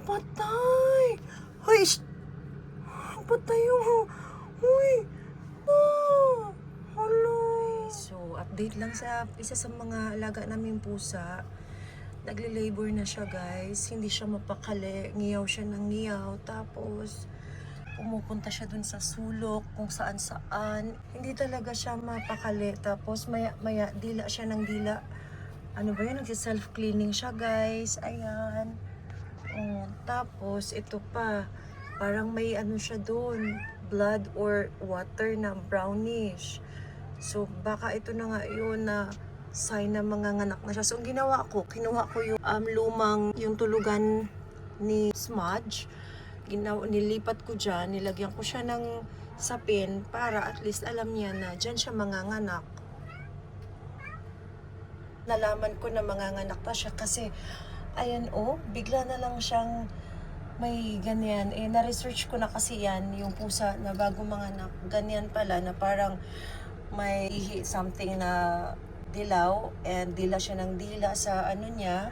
Patay! Hoy! Patay yung... Uy! Ah! Hala! So, update lang sa isa sa mga alaga naming pusa. Nagle-labor na siya, guys. Hindi siya mapakali. Ngiyaw siya ng ngiyaw. Tapos, pumupunta siya dun sa sulok, kung saan-saan. Hindi talaga siya mapakali. Tapos, maya-maya, dila siya ng dila. Ano ba yun? Nagsi-self-cleaning siya, guys. Ayan. Oh, tapos, ito pa. Parang may ano siya doon. Blood or water na brownish. So, baka ito na nga yun na sign na manganganak na siya. So, ang ginawa ko, kinuha ko yung lumang, yung tulugan ni Smudge. Nilipat ko dyan, nilagyan ko siya ng sapin para at least alam niya na dyan siya manganganak. Nalaman ko na manganganak na siya kasi, ayan bigla na lang siyang may ganyan. Na-research ko na kasi yan, yung pusa na bago manganak, ganyan pala na parang may something na dilaw and dila siya ng dila sa ano niya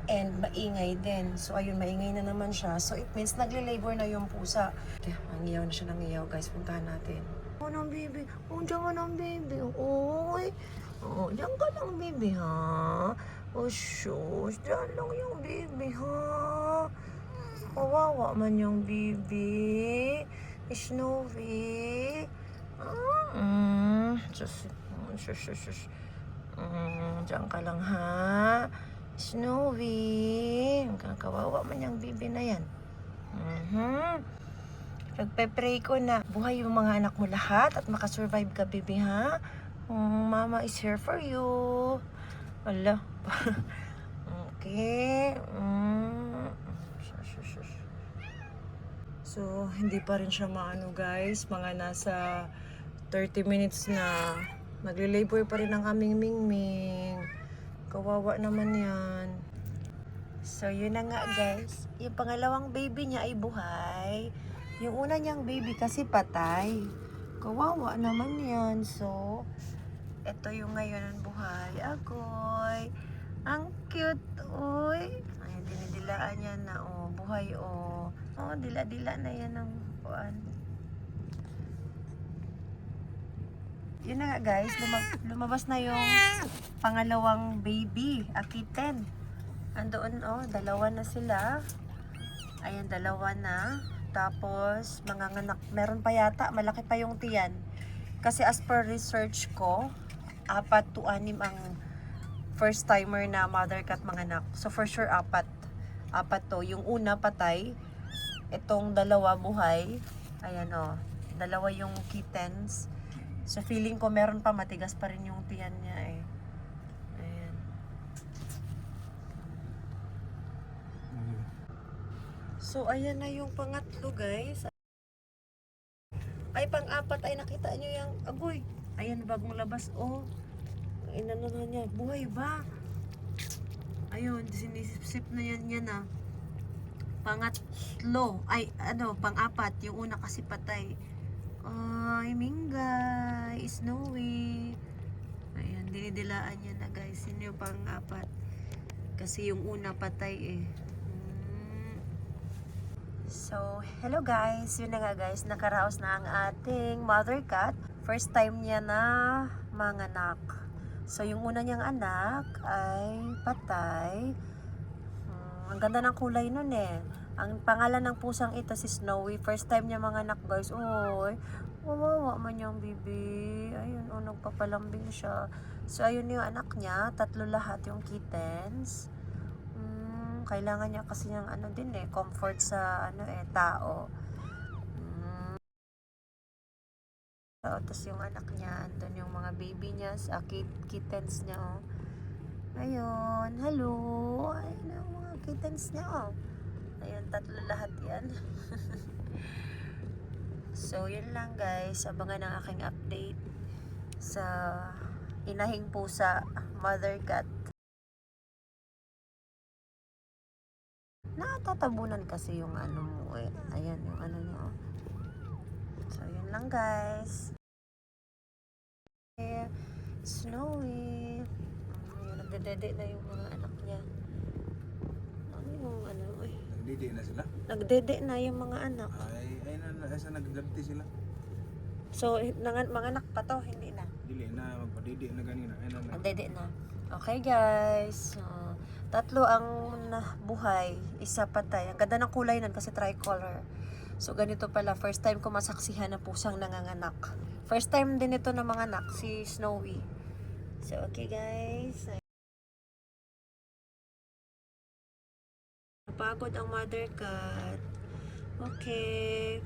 and maingay din. So ayun, maingay na naman siya. So it means nagle-labor na yung pusa. Nangiyaw na siya ng iyaw, guys. Puntahan natin. Oh, ng baby. Oh, diyan ka ng baby. Oy. Oh, diyan ka ng baby, ha? Oh, shush. Diyan lang yung baby, ha? Kawawa man yung baby. Snowy. Shush. Shush, shush, shush. Diyan ka lang, ha? Snowy. Kawawa man yung baby na yan. Nagpe-pray ko na buhay yung mga anak mo lahat at makasurvive ka, baby, ha? Mama is here for you. Wala. Okay. So, hindi pa rin siya maano, guys. Mga nasa 30 minutes na. Nagle-labor pa rin ang aming Mingming. Kawawa naman yan. So, yun na nga, guys. Yung pangalawang baby niya ay buhay. Yung una niyang baby kasi patay. Kawawa naman yan. So, ito yung ngayon ang buhay. Agoy. Ang cute, uy. Ay, dinidilaan niya na, buhay, dila-dila na yan ng kuan. Yun na nga, guys. Lumabas na yung pangalawang baby, a kitten. Andoon, dalawa na sila. Ayan, dalawa na. Tapos, manganganak. Meron pa yata, malaki pa yung tiyan. Kasi as per research ko, 4 to 6 ang first timer na mother cat manganak. So, for sure, 4 to. Yung una, patay. Itong dalawa, buhay. Ayan, dalawa yung kittens. So, feeling ko meron pa, matigas pa rin yung tiyan niya, eh. Ayan. So, ayan na yung pangatlo, guys. Ay, pang-apat ay nakita nyo yung agoy. Ayan, bagong labas, inano na niya. Buhay ba? Ayun, sinisip-sip na yan na. Pangatlo. Ay, pang-apat. Yung una kasi patay. Ay, Mingay. Snowy. Ayan, dinidilaan niya na, guys. Yun yung pang-apat. Kasi yung una patay, eh. So, hello guys. Yun na nga, guys. Nakaraos na ang ating mother cat. First time niya na manganak. So, yung una niyang anak ay patay. Ang ganda ng kulay nun, eh. Ang pangalan ng pusang ito si Snowy. First time niya manganak, guys. Oy, wawawa man yung baby. Ayun, nagpapalambing siya. So, ayun yung anak niya. 3 lahat yung kittens. Kailangan niya kasi ng din, comfort sa tao. Tapos yung anak niya, andun yung mga baby niya, kittens niya, Ayun, hello. Ayun ang mga kittens niya, Ayun, 3 lahat yan. So, yun lang, guys. Abangan ang aking update sa inahing pusa, mother cat. Natatabunan kasi yung mo, Ayan, yung niya, So, yun lang, guys. Snowy. Ayun, nagdedede na yung mga anak niya. Ano yung Nagdidi na sila. Nagdede na yung mga anak. Ay sa nagganti sila. So, mga anak pa to, hindi na. Dili na magpadidi na ganina. Ay na. Nagdede na. Okay guys. So, tatlo ang buhay, isa patay. Ang ganda ng kulay nun kasi tricolor. So, ganito pala. First time ko masaksihan na pusang nanganganak. First time din ito ng mga anak, si Snowy. So, okay guys. Napagod ang mother cat. Okay.